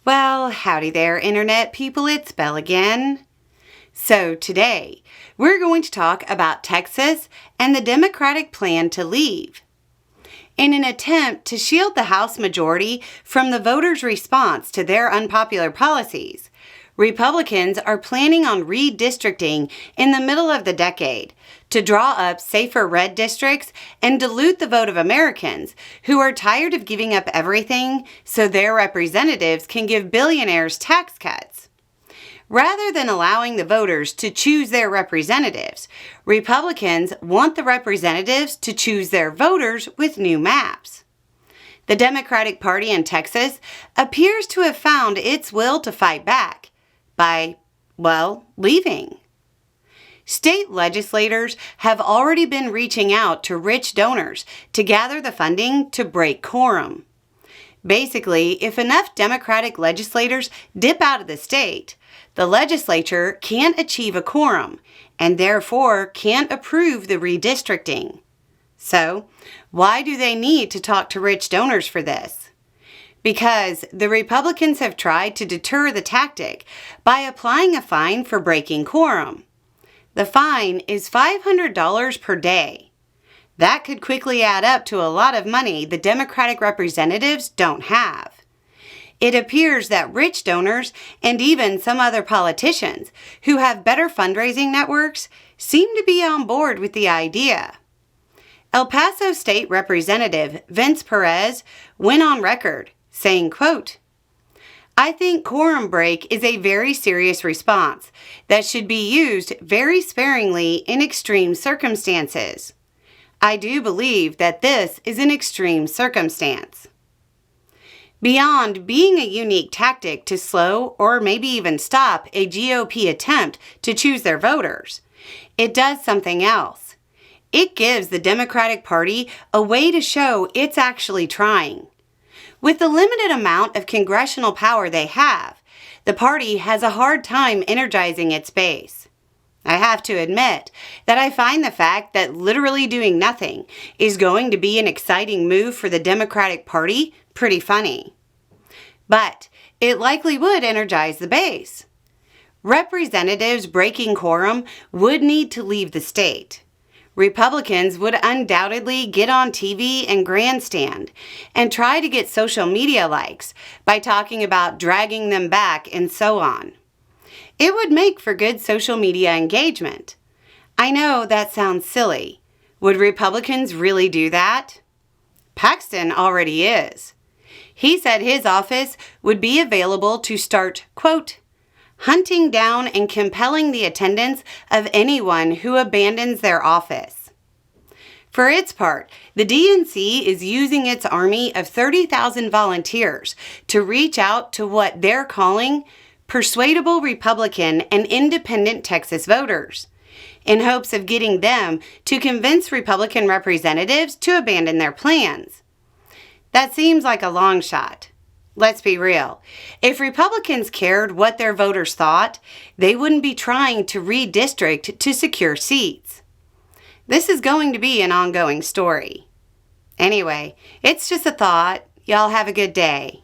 Well, howdy there, Internet people. It's Belle again. So today, we're going to talk about Texas and the Democratic plan to leave. In an attempt to shield the House majority from the voters' response to their unpopular policies, Republicans are planning on redistricting in the middle of the decade to draw up safer red districts and dilute the vote of Americans who are tired of giving up everything so their representatives can give billionaires tax cuts. Rather than allowing the voters to choose their representatives, Republicans want the representatives to choose their voters with new maps. The Democratic Party in Texas appears to have found its will to fight back by, leaving. State legislators have already been reaching out to rich donors to gather the funding to break quorum. Basically, if enough Democratic legislators dip out of the state, the legislature can't achieve a quorum and therefore can't approve the redistricting. So, why do they need to talk to rich donors for this? Because the Republicans have tried to deter the tactic by applying a fine for breaking quorum. The fine is $500 per day. That could quickly add up to a lot of money the Democratic representatives don't have. It appears that rich donors and even some other politicians who have better fundraising networks seem to be on board with the idea. El Paso State Representative Vince Perez went on record saying, quote, "I think quorum break is a very serious response that should be used very sparingly in extreme circumstances. I do believe that this is an extreme circumstance." Beyond being a unique tactic to slow or maybe even stop a GOP attempt to choose their voters, it does something else. It gives the Democratic Party a way to show it's actually trying. With the limited amount of congressional power they have, the party has a hard time energizing its base. I have to admit that I find the fact that literally doing nothing is going to be an exciting move for the Democratic Party pretty funny. But it likely would energize the base. Representatives breaking quorum would need to leave the state. Republicans would undoubtedly get on TV and grandstand and try to get social media likes by talking about dragging them back and so on. It would make for good social media engagement. I know that sounds silly. Would Republicans really do that? Paxton already is. He said his office would be available to start, quote, "hunting down and compelling the attendance of anyone who abandons their office." For its part, the DNC is using its army of 30,000 volunteers to reach out to what they're calling persuadable Republican and independent Texas voters, in hopes of getting them to convince Republican representatives to abandon their plans. That seems like a long shot. Let's be real. If Republicans cared what their voters thought, they wouldn't be trying to redistrict to secure seats. This is going to be an ongoing story. Anyway, it's just a thought. Y'all have a good day.